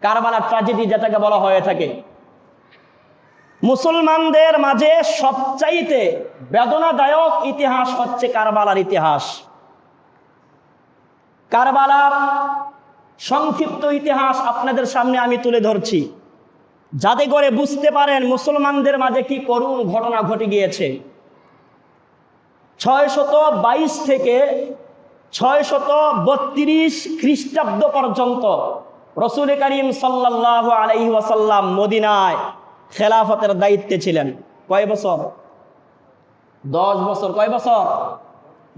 কারবালার ট্র্যাজেডি যেটাকে বলা হয়ে থাকে। মুসলমানদের মাঝে সবচাইতে বেদনাদায়ক ইতিহাস হচ্ছে কারবালার ইতিহাস। কারবালার সংক্ষিপ্ত ইতিহাস আপনাদের সামনে আমি তুলে ধরছি, যাতে করে বুঝতে পারেন মুসলমানদের মাঝে কি করুণ ঘটনা ঘটে গিয়েছে। 622 থেকে 632 খ্রিস্টাব্দ পর্যন্ত রাসূল করিম সাল্লাল্লাহু আলাইহি ওয়াসাল্লাম মদিনায় খেলাফতের দায়িত্বে ছিলেন। কয় বছর? 10 বছর। কয় বছর?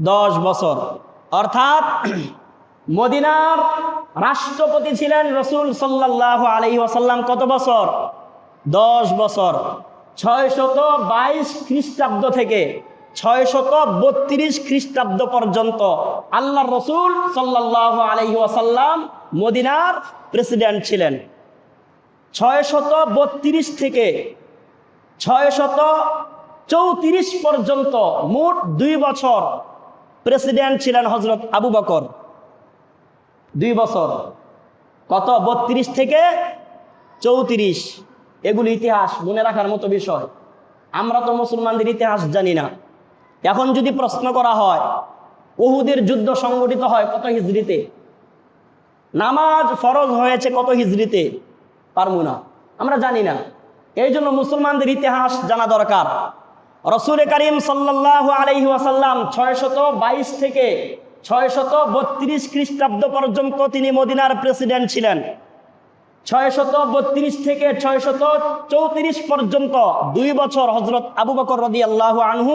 10 বছর। অর্থাৎ মদিনার রাষ্ট্রপতি ছিলেন রাসূল সাল্লাল্লাহু আলাইহি ওয়াসাল্লাম কত বছর? 10 বছর। 622 খ্রিস্টাব্দ থেকে 632 খ্রিস্টাব্দ পর্যন্ত আল্লাহর রাসূল সাল্লাল্লাহু আলাইহি ওয়াসাল্লাম মদিনার প্রেসিডেন্ট ছিলেন। 632 থেকে 634 পর্যন্ত মোট 2 বছর প্রেসিডেন্ট ছিলেন হযরত আবু বকর। 2 বছর। কত? 32 থেকে 34। এগুলি ইতিহাস মনে রাখার মতো বিষয়। আমরা তো মুসলমানদের ইতিহাস জানি না। এখন যদি প্রশ্ন করা হয় উহুদের যুদ্ধ সংগঠিত হয় কত হিজরিতে, নামাজ ফরজ হয়েছে কত হিজরিতে, পারবো না, আমরা জানি না। এই জন্য মুসলমানদের ইতিহাস জানা দরকার। রাসূল করিম সাল্লাল্লাহু আলাইহি ওয়াসাল্লাম 622 থেকে 632 খ্রিস্টাব্দ পর্যন্ত তিনি মদিনার প্রেসিডেন্ট ছিলেন। 632 থেকে 634 পর্যন্ত 2 বছর হযরত আবু বকর রাদিয়াল্লাহু আনহু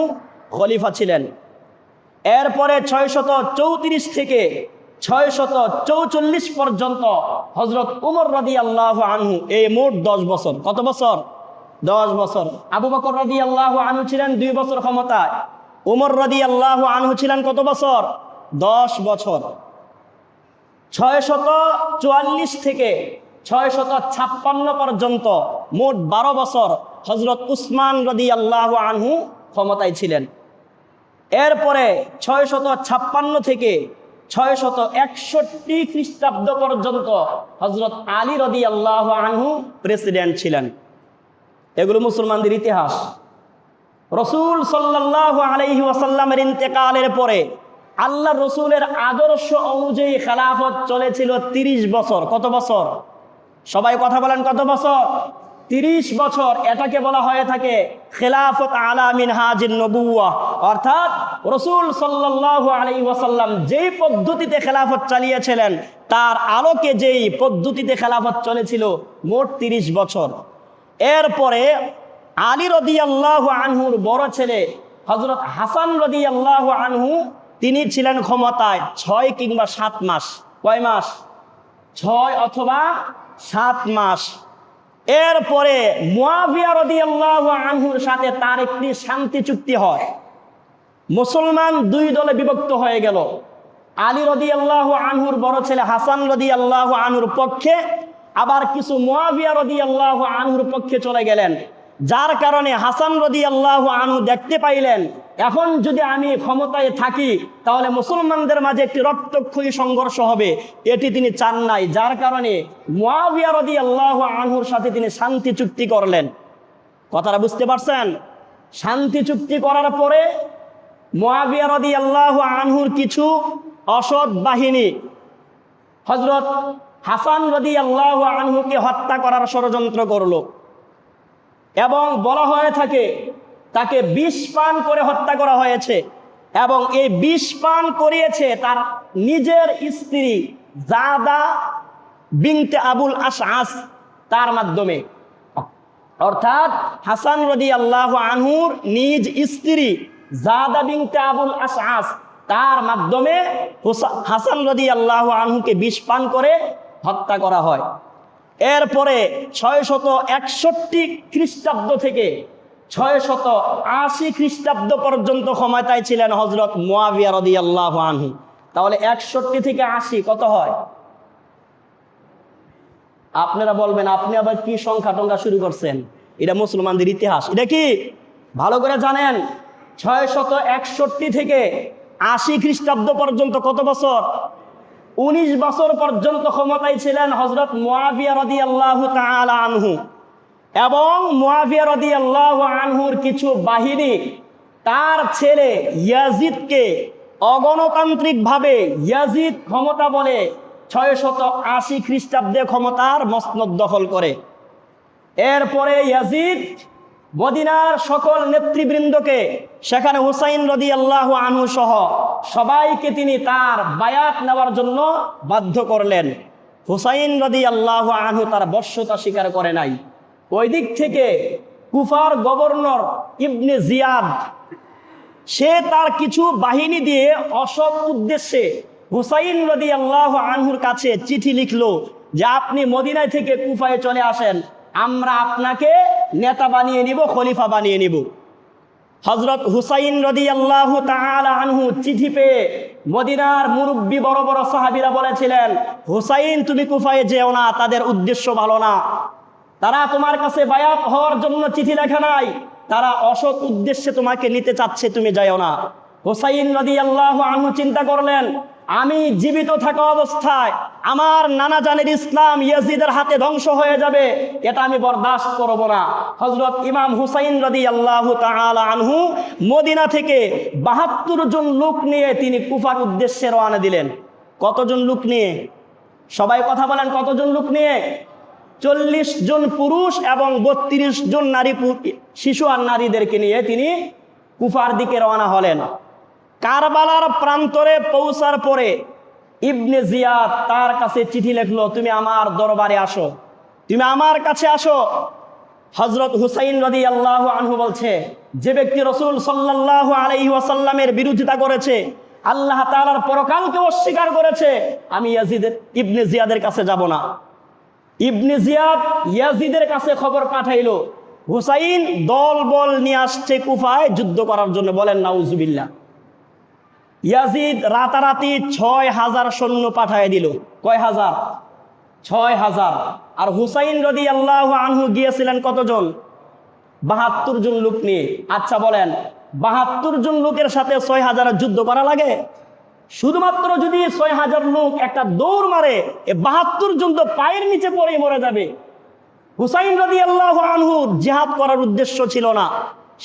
খলিফা ছিলেন। এরপরে 634 থেকে 644 পর্যন্ত হযরত উমর রাদিয়াল্লাহু আনহু, এই মোট 10 বছর। কত বছর? 10 বছর। আবু বকর রাদিয়াল্লাহু আনহু ছিলেন 2 বছর ক্ষমতায়। উমর রাদিয়াল্লাহু আনহু ছিলেন কত বছর? 10 বছর। 644 থেকে 656 পর্যন্ত মোট 12 বছর হযরত উসমান রাদিয়াল্লাহু আনহু ক্ষমতায় ছিলেন। এরপরে 656 থেকে 661 খ্রিস্টাব্দ পর্যন্ত হযরত আলী রাদিয়াল্লাহু আনহু প্রেসিডেন্ট ছিলেন। এগুলো মুসলমানদের ইতিহাস। রাসূল সাল্লাল্লাহু আলাইহি ওয়াসাল্লামের ইন্তেকালের পরে আল্লাহ রসুলের আদর্শ অনুযায়ী খেলাফত চলেছিল 30 বছর। কত বছর? সবাই কথা বলেন, কত বছর? 30 বছর। এটাকে বলা হয়ে থাকে খেলাফত আলা মিনহাজিন নবুওয়াহ, অর্থাৎ রাসূল সাল্লাল্লাহু আলাইহি ওয়াসাল্লাম যেই পদ্ধতিতে খেলাফত চালিয়েছিলেন তার আলোকে যেই পদ্ধতিতে খেলাফত চলেছিল মোট 30 বছর। এরপরে আলী রাদিয়াল্লাহু আনহুর বড় ছেলে হযরত হাসান রাদিয়াল্লাহু আনহু, তিনি ছিলেন ক্ষমতায় 6 কিংবা 7 মাস। কয় মাস? 6 অথবা 7 মাস। এরপরে মুয়াবিয়া রাদিয়াল্লাহু আনহুর সাথে তার একটি শান্তি চুক্তি হয়। মুসলমান 2 দলে বিভক্ত হয়ে গেল। আলী রাদিয়াল্লাহু আনহুর বড় ছেলে হাসান রাদিয়াল্লাহু আনহুর পক্ষে, আবার কিছু মুয়াবিয়া রাদিয়াল্লাহু আনহুর পক্ষে চলে গেলেন। যার কারণে হাসান রাদিয়াল্লাহু আনহু দেখতে পাইলেন এখন যদি আমি ক্ষমতায় থাকি তাহলে মুসলমানদের মাঝে একটি রক্তক্ষয়ী সংঘর্ষ হবে, এটি তিনি চান নাই। যার কারণে মুয়াবিয়া রাদিয়াল্লাহু আনহুর সাথে তিনি শান্তি চুক্তি করলেন। কথাটা বুঝতে পারছেন? শান্তি চুক্তি করার পরে মুয়াবিয়া রাদিয়াল্লাহু আনহুর কিছু অসৎ বাহিনী হযরত হাসান রাদিয়াল্লাহু আনহুকে হত্যা করার ষড়যন্ত্র করলো এবং বলা হয়ে থাকে তাকে বিষ পান করে হত্যা করা হয়েছে, এবং এই বিষ পান করিয়েছে তার নিজের স্ত্রী জাদা বিনতে আবুল আশআস তার মাধ্যমে। অর্থাৎ হাসান রাদিয়াল্লাহু আনহুর নিজ স্ত্রী জাদা বিনতে আবুল আশআস তার মাধ্যমে হাসান রাদিয়াল্লাহু আনহুকে বিষ পান করে হত্যা করা হয়। এরপরে 661 খ্রিস্টাব্দ থেকে 680 খ্রিস্টাব্দ পর্যন্ত ক্ষমতায় ছিলেন হযরত মুয়াবিয়া রাদিয়াল্লাহু আনহু। তাহলে 61 থেকে 80 কত হয়? আপনারা বলবেন আপনি আবার কি সংখ্যা টঙ্কা শুরু করছেন? এটা মুসলমানদের ইতিহাস, এটা কি ভালো করে জানেন। 661 থেকে 80 খ্রিস্টাব্দ পর্যন্ত কত বছর? 19 বছর পর্যন্ত ক্ষমতায় ছিলেন হযরত মুআবিয়া রাদিয়াল্লাহু তাআলা আনহু, এবং মুআবিয়া রাদিয়াল্লাহু আনহুর কিছু বাহিনী তার ছেলে ইয়াজিদকে অগণতান্ত্রিকভাবে ইয়াজিদ ক্ষমতা বলে 680 খ্রিস্টাব্দে ক্ষমতার মসনদ দখল করে। এরপরে ইয়াজিদ মদিনার সকল নেতৃবৃন্দকে, সেখানে হুসাইন রাদিয়াল্লাহু আনহু সহ সবাইকে তিনি তার বায়াত নেওয়ার জন্য বাধ্য করলেন। হুসাইন রাদিয়াল্লাহু আনহু তার বশ্যতা স্বীকার করে নাই। ওই দিক থেকে কুফার গভর্নর ইবনে জিয়াদ, সে তার কিছু বাহিনী দিয়ে অসৎ উদ্দেশ্যে হুসাইন রাদিয়াল্লাহু আনহুর কাছে চিঠি লিখলো যে আপনি মদিনায় থেকে কুফায় চলে আসেন, আমরা আপনাকে নেতা বানিয়ে নিব, খলিফা বানিয়ে নিব। হযরত হুসাইন রাদিয়াল্লাহু তাআলা আনহু চিঠি পেয়ে মদিনার মুরব্বী বড় বড় সাহাবীরা বলেছিলেন, হুসাইন তুমি কুফায় যেও না, তাদের উদ্দেশ্য ভালো না, তারা তোমার কাছে বায়াত হওয়ার জন্য চিঠি লেখা নাই, তারা অসৎ উদ্দেশ্যে তোমাকে নিতে চাচ্ছে, তুমি যাও না। হুসাইন রাদিয়াল্লাহু আনহু চিন্তা করলেন, আমি জীবিত থাকা অবস্থায় আমার নানা জানের ইসলাম ইয়াজিদের হাতে ধ্বংস হয়ে যাবে, এটা আমি বরদাস্ত করব না। হযরত ইমাম হুসাইন রাদিয়াল্লাহু তাআলা আনহু মদিনা থেকে 72 জন লোক নিয়ে তিনি কুফার উদ্দেশ্যে রওনা দিলেন। কতজন লোক নিয়ে? সবাই কথা বলেন, কতজন লোক নিয়ে? 40 জন পুরুষ এবং 32 জন নারী, শিশু আর নারীদেরকে নিয়ে তিনি কুফার দিকে রওনা হলেন। কারবালার প্রান্তরে পৌঁছার পরে ইবনে জিয়াদ তার কাছে চিঠি লিখলো, তুমি আমার দরবারে আসো, তুমি আমার কাছে আসো। হযরত হুসাইন রাদিয়াল্লাহু আনহু বলছে, যে ব্যক্তি রাসূল সাল্লাল্লাহু আলাইহি ওয়াসাল্লামের বিরোধিতা করেছে, আল্লাহ তাআলার পরকালকে অস্বীকার করেছে, আমি ইবনে জিয়াদের কাছে যাব না। ইবনে জিয়াদ ইয়াজিদের কাছে খবর পাঠাইলো হুসাইন দল বল নিয়ে আসছে কুফায় যুদ্ধ করার জন্য। বলেন নাউজুবিল্লাহ। ইয়াজিদ রাতারাতি 6000 সৈন্য পাঠায় দিল। কয় হাজার? 6000। আর হুসাইন রাদিয়াল্লাহু আনহু গিয়েছিলেন কতজন? 72 জন লোক নিয়ে। আচ্ছা বলেন, 72 জন লোকের সাথে 6000 যুদ্ধ করা লাগে? শুধুমাত্র যদি 6000 লোক একটা দৌড় মারে, 72 জন তো পায়ের নিচে পড়ে মরে যাবে। হুসাইন রাদিয়াল্লাহু আনহু জিহাদ করার উদ্দেশ্য ছিল না,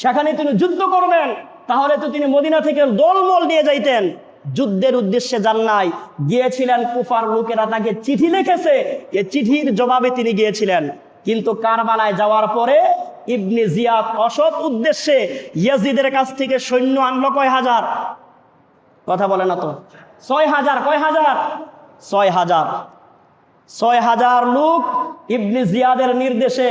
সেখানে তিনি যুদ্ধ করবেন, তাহলে তো তিনি মদিনা থেকে দলমল নিয়ে যাইতেন। যুদ্ধের উদ্দেশ্যে যান নাই, গিয়েছিলেন কুফার লোকেরা তাকে চিঠি লিখেছে, এই চিঠির জবাবে তিনি গিয়েছিলেন। কিন্তু কারবালায় যাওয়ার পরে ইবনে জিয়াদ অসৎ উদ্দেশ্যে ইয়াজিদের কাছ থেকে সৈন্য আনলো কয় হাজার? কথা বলে না তো। 6000। কয় হাজার? 6000। 6000 লোক ইবনে জিয়াদের নির্দেশে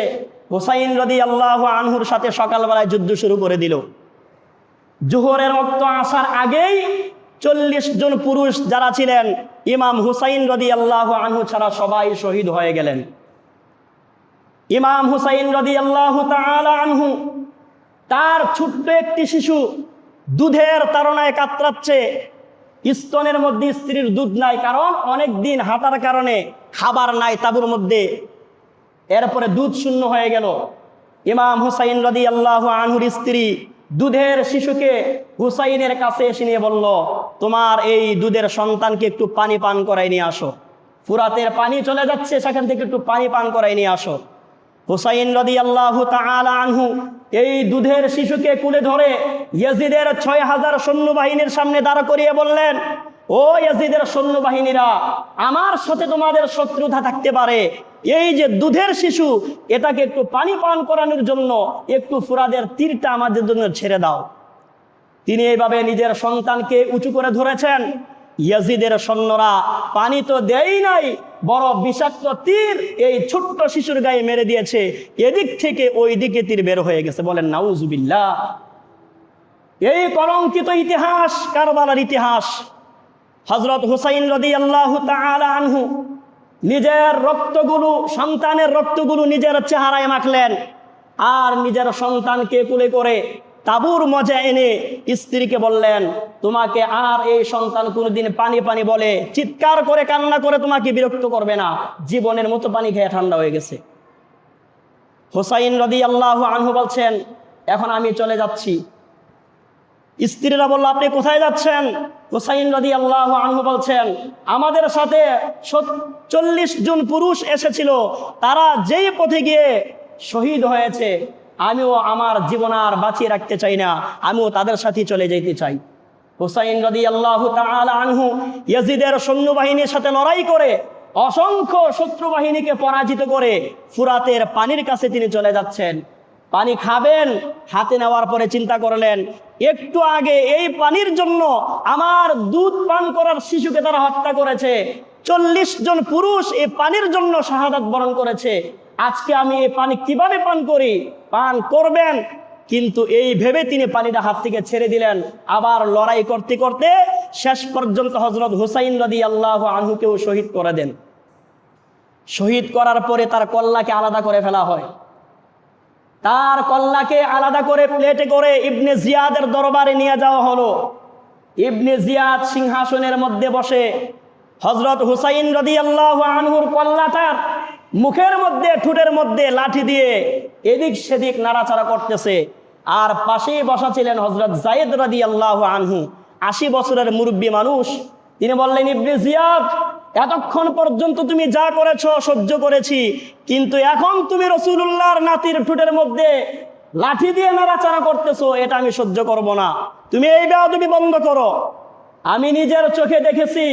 হুসাইন রাদিয়াল্লাহু আনহুর সাথে সকালবেলায় যুদ্ধ শুরু করে দিল। জোহরের ওয়াক্ত আসার আগেই 40 জন পুরুষ যারা ছিলেন ইমাম হুসাইন রাদিয়াল্লাহু আনহু ছাড়া সবাই শহীদ হয়ে গেলেন। ইমাম হুসাইন রাদিয়াল্লাহু তাআলা আনহু, তার ছোট্ট একটি শিশু দুধের তাড়নায় কাতরাচ্ছে, স্তনের মধ্যে স্ত্রীর দুধ নাই, কারণ অনেক দিন হাঁটার কারণে খাবার নাই তাঁবুর মধ্যে। এরপরে দুধ শূন্য হয়ে গেল। ইমাম হুসাইন রাদিয়াল্লাহু আনহুর স্ত্রী দুধের শিশুকে হুসাইনের কাছে এসে নিয়ে বলল, তোমার এই দুধের সন্তানকে একটু পানি পান করাই নিয়ে আসো, ফুরাতের পানি চলে যাচ্ছে, সেখান থেকে একটু পানি পান করাই নিয়ে আসো। হুসাইন রাদিয়াল্লাহু তাআলা আনহু এই দুধের শিশুকে কুলে ধরে ইয়াজিদের 6000 সৈন্যবাহিনীর সামনে দাঁড় করিয়ে বললেন, ও ইয়াজিদের সৈন্যবাহিনীরা, আমার সাথে তোমাদের শত্রুতা থাকতে পারে, এই যে দুধের শিশু, এটাকে একটু পানি পান করানোর জন্য একটু ফুরাদের তীরটা আমাদের জন্য ছেড়ে দাও। তিনি এইভাবে নিজের সন্তানকে উঁচু করে ধরেছেন। ইয়াজিদের সৈন্যরা পানি তো দেয় নাই, বড় বিষাক্ত তীর এই ছোট্ট শিশুর গায়ে মেরে দিয়েছে, এদিক থেকে ওই দিকে তীর বের হয়ে গেছে। বলেন নাউজুবিল্লাহ। এই কলঙ্কিত ইতিহাস কারবালার ইতিহাস। হযরত হুসাইন রাদিয়াল্লাহু তাআলা আনহু নিজের রক্তগুলো, সন্তানের রক্তগুলো নিজের চেহারায় মাখলেন, আর নিজের সন্তানকে কোলে করে তাঁবুর মজা এনে স্ত্রীকে বললেন, তোমাকে আর এই সন্তান কোনোদিন পানি পানি বলে চিৎকার করে কান্না করে তোমাকে বিরক্ত করবে না, জীবনের মতো পানি খেয়ে ঠান্ডা হয়ে গেছে। হুসাইন রাদিয়াল্লাহু আনহু বলছেন, এখন আমি চলে যাচ্ছি, স্ত্রীরা বলল, আপনি কোথায় যাচ্ছেন? হুসাইন রাদিয়াল্লাহু আনহু বলছেন, আমাদের সাথে 40 জন পুরুষ এসেছিল, তারা যেই পথে গিয়ে শহীদ হয়েছে, আমিও আমার জীবন আর বাঁচিয়ে রাখতে চাই না, আমিও তাদের সাথে চলে যেতে চাই। হুসাইন রাদিয়াল্লাহু তাআলা আনহু ইয়াজিদের সৈন্যবাহিনীর সাথে লড়াই করে অসংখ্য শত্রু বাহিনীকে পরাজিত করে ফুরাতের পানির কাছে তিনি চলে যাচ্ছেন। পানি খাবেন, হাতে নেওয়ার পরে চিন্তা করলেন, একটু আগে এই পানির জন্য আমার দুধ পান করার শিশুকে তারা হত্যা করেছে, 40 জন পুরুষ এই পানির জন্য শাহাদাত বরণ করেছে, আজকে আমি এই পানি কিভাবে পান করি? পান করবেন, কিন্তু এই ভেবে তিনি পানিটা হাত থেকে ছেড়ে দিলেন। আবার লড়াই করতে করতে শেষ পর্যন্ত হযরত হুসাইন রাদিয়াল্লাহু আনহুকেও শহীদ করে দেন। শহীদ করার পরে তার কল্লাকে আলাদা করে ফেলা হয়। তার কল্লাকে আলাদা করে প্লেটে করে ইবনে জিয়াদের দরবারে নিয়ে যাওয়া হলো। ইবনে জিয়াদ সিংহাসনের মধ্যে বসে হযরত হুসাইন রাদিয়াল্লাহু আনহুর কল্লাটার মুখের মধ্যে, ঠোঁটের মধ্যে লাঠি দিয়ে এদিক সেদিক নাড়াচাড়া করতেছে। আর পাশেই বসা ছিলেন হযরত যায়েদ রাদিয়াল্লাহু আনহু, 80 বছরের মুরব্বী মানুষ। তিনি বললেন, ইবনে জিয়াদ, এতক্ষণ পর্যন্ত তুমি যা করেছো সহ্য করেছি, কিন্তু এখন তুমি রাসূলুল্লাহর নাতির ঠোঁটের মধ্যে লাঠি দিয়ে নাড়াচাড়া করতেছো, এটা আমি সহ্য করব না, তুমি এই বেয়াদবি বন্ধ করো। আমি নিজের চোখে দেখেছি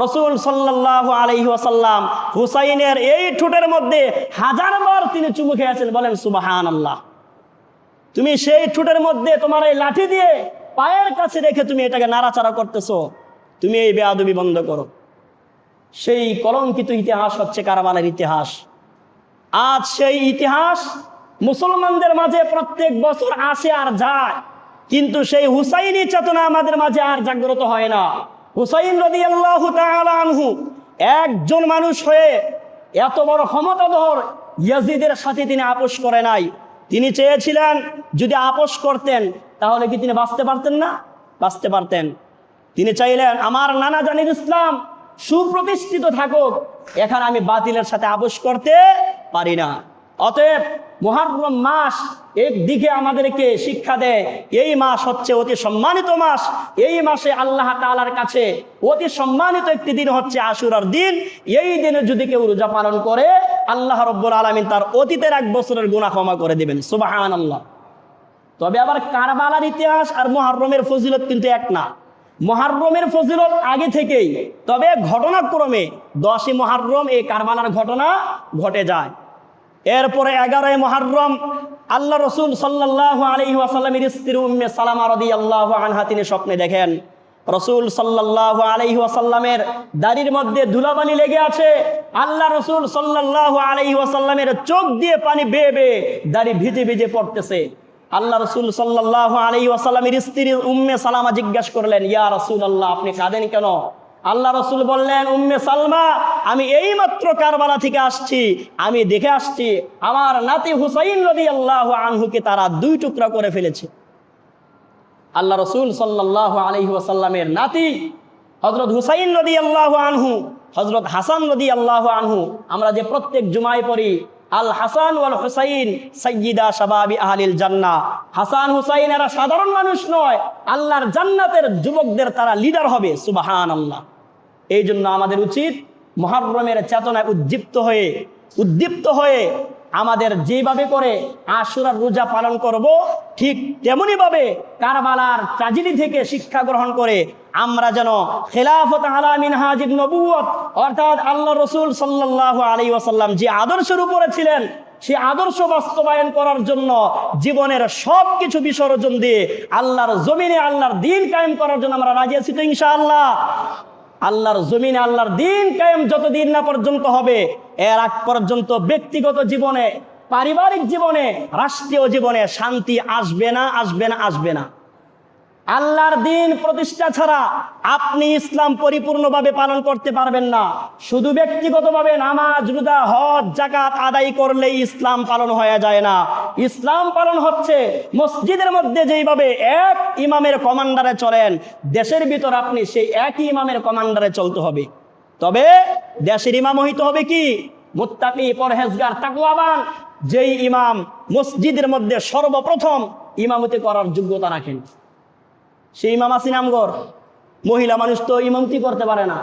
রাসূল সাল্লাল্লাহু আলাইহি ওয়াসাল্লাম হুসাইনের এই ঠোঁটের মধ্যে 1000 বার তিনি চুমু খেয়েছেন। বলেন সুবহানাল্লাহ। তুমি সেই ঠোঁটের মধ্যে তোমার এই লাঠি দিয়ে পায়ের কাছে রেখে তুমি এটাকে নাড়াচাড়া করতেছো, তুমি এই বেয়াদবি বন্ধ করো। সেই কলঙ্কিত ইতিহাস হচ্ছে কারবালার ইতিহাস। আজ সেই ইতিহাস মুসলমানদের মাঝে প্রত্যেক বছর আসে আর যায়, কিন্তু সেই হুসাইনি চেতনা আমাদের মাঝে আর জাগ্রত হয় না। হুসাইন রাদিয়াল্লাহু তাআলা আনহু একজন মানুষ হয়ে এত বড় ক্ষমতাধর ইয়াজিদের সাথে তিনি আপোষ করে নাই। তিনি চেয়েছিলেন যদি আপোষ করতেন তাহলে কি তিনি বাঁচতে পারতেন না? বাঁচতে পারতেন। তিনি চাইলেন আমার নানা জানির ইসলাম সুপ্রতিষ্ঠিত থাকুক, এখানে আমি বাতিলের সাথে আপোষ করতে পারি না। অতএব মুহররম মাস একদিকে আমাদেরকে শিক্ষা দেয়, এই মাস হচ্ছে অতি সম্মানিত মাস। এই মাসে আল্লাহ তাআলার কাছে অতি সম্মানিত একটি দিন হচ্ছে আশুরার দিন। এই দিনে যদি কেউ রোজা পালন করে, আল্লাহ রাব্বুল আলামিন তার অতীতের 1 বছরের গুনাহ ক্ষমা করে দিবেন। সুবহানাল্লাহ। তবে আবার কারবালার ইতিহাস আর মুহররমের ফজিলত কিন্তু এক না। মুহররমের ফজিলত আগে থেকেই, তবে ঘটনাক্রমে 10ই মুহররম এই কারবালার ঘটনা ঘটে যায়। এরপরে 11ই মুহররম আল্লাহ রাসূল সাল্লাল্লাহু আলাইহি ওয়াসাল্লামের স্ত্রী উম্মে সালামা রাদিয়াল্লাহু আনহা তিনি স্বপ্নে দেখেন রাসূল সাল্লাল্লাহু আলাইহি ওয়াসাল্লামের দাড়ির মধ্যে ধুলাবালি লেগে আছে। আল্লাহ রাসূল সাল্লাল্লাহু আলাইহি ওয়াসাল্লামের চোখ দিয়ে পানি বেয়ে বেয়ে দাড়ি ভিজে ভিজে পড়তেছে। আল্লাহ রাসূল সাল্লাল্লাহু আলাইহি ওয়াসাল্লামের স্ত্রী উম্মে সালামা জিজ্ঞাসা করলেন, ইয়া রাসূলুল্লাহ, আপনি কাঁদেন কেন? আল্লাহ রাসূল বললেন, উম্মে সালমা, আমি এইমাত্র কারবালা থেকে আসছি, আমি দেখে আসছি আমার নাতি হুসাইন রাদিয়াল্লাহু আনহুকে তারা 2 টুকরা করে ফেলেছে। আল্লাহ রাসূল সাল্লাল্লাহু আলাইহি ওয়াসাল্লামের নাতি হযরত হুসাইন রাদিয়াল্লাহু আনহু, হযরত হাসান রাদিয়াল্লাহু আনহু, আমরা যে প্রত্যেক জুমায় পড়ি আল হাসান ওয়াল হুসাইন সাইয়্যিদা শাবাবি আহলিল জান্নাহ, হাসান হুসাইন এরা সাধারণ মানুষ নয়, আল্লাহর জান্নাতের যুবকদের তারা লিডার হবে। সুবহানাল্লাহ। এই জন্য আমাদের উচিত মুহররমের চেতনায় উদ্দীপ্ত হয়ে আমাদের যেভাবে করে আশুরার রোজা পালন করব, ঠিক তেমনিভাবে কারবালার ট্র্যাজেডি থেকে শিক্ষা গ্রহণ করে আমরা যেন খেলাফত আলা মিনহাজিন নবুয়ত, অর্থাৎ আল্লাহ রাসূল সাল্লাল্লাহু আলাইহি ওয়াসাল্লাম যে আদর্শের উপরে ছিলেন, সেই আদর্শ বাস্তবায়ন করার জন্য জীবনের সব কিছু বিসর্জন দিয়ে আল্লাহর জমিনে আল্লাহর দ্বীন কায়েম করার জন্য আমরা রাজি আছি তো ইনশাআল্লাহ? আল্লাহর জমিনে আল্লাহর দ্বীন কায়েম যতদিন না পর্যন্ত হবে, এর আগ পর্যন্ত ব্যক্তিগত জীবনে, পারিবারিক জীবনে, রাষ্ট্রীয় জীবনে শান্তি আসবে না, আসবে না, আসবে না। আল্লাহর দ্বীন প্রতিষ্ঠা ছাড়া আপনি ইসলাম পরিপূর্ণভাবে পালন করতে পারবেন না। শুধু ব্যক্তিগতভাবে নামাজ, রোজা, হজ, যাকাত আদায় করলেই ইসলাম পালন হয়ে যায় না। ইসলাম পালন হচ্ছে মসজিদের মধ্যে যেইভাবে এক ইমামের কমান্ডারে চলেন, দেশের ভিতর আপনি সেই একই ইমামের কমান্ডারে চলতে হবে। তবে দেশের ইমাম হইতে হবে কি? মুত্তাকি, পরহেজগার, তাকওয়াবান, যেই ইমাম মসজিদের মধ্যে সর্বপ্রথম ইমামতি করার যোগ্যতা রাখেন। সেই ইমাম আসি নামগর, মহিলা মানুষ তো ইমামতি করতে পারে না।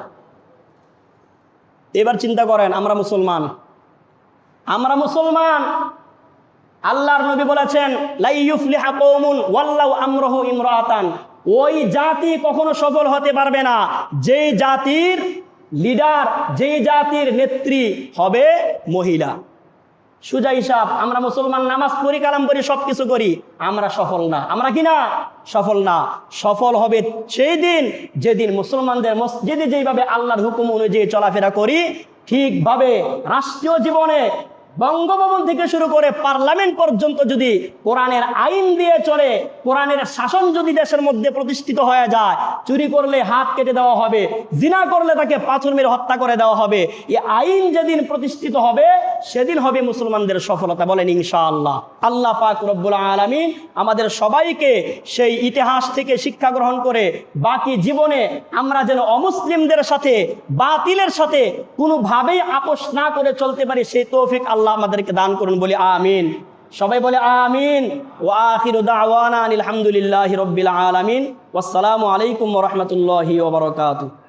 এবার চিন্তা করেন, আমরা মুসলমান, আল্লাহর নবী বলেছেন লা ইউফলিহা কওমুন ওয়াল্লাউ আমরহু ইমরাতান, ওই জাতি কখনো সফল হতে পারবে না যেই জাতির লিডার, যেই জাতির নেত্রী হবে মহিলা। সোজা হিসাব, আমরা মুসলমান, নামাজ পড়ি, কালাম পড়ি, সব কিছু করি, আমরা সফল না। আমরা কি না? সফল না। সফল হবে সেই দিন যেদিন মুসলমানদের মসজিদে যেইভাবে আল্লাহর হুকুম অনুযায়ী চলাফেরা করি, ঠিকভাবে রাষ্ট্রীয় জীবনে বঙ্গভবন থেকে শুরু করে পার্লামেন্ট পর্যন্ত যদি কোরআনের আইন দিয়ে চলে, কোরআনের শাসন যদি দেশের মধ্যে প্রতিষ্ঠিত হয়ে যায়, চুরি করলে হাত কেটে দেওয়া হবে, জিনা করলে তাকে পাথর মেরে হত্যা করে দেওয়া হবে, এই আইন যেদিন প্রতিষ্ঠিত হবে সেদিন হবে মুসলমানদের সফলতা। বলেন ইনশাআল্লাহ। আল্লাহ পাক রব্বুল আলামিন আমাদের সবাইকে সেই ইতিহাস থেকে শিক্ষা গ্রহণ করে বাকি জীবনে আমরা যেন অমুসলিমদের সাথে, বাতিলের সাথে কোনোভাবেই আপোষ না করে চলতে পারি, সেই তৌফিক আল্লাহ আমাদেরকে দান করুন, বলি আমিন। সবাই বলে আমিন। ওয়া আখিরু দাওয়ানা আলহামদুলিল্লাহি রাব্বিল আলামিন। ওয়াসসালামু আলাইকুম ওয়া রাহমাতুল্লাহি ওয়া বারাকাতুহু।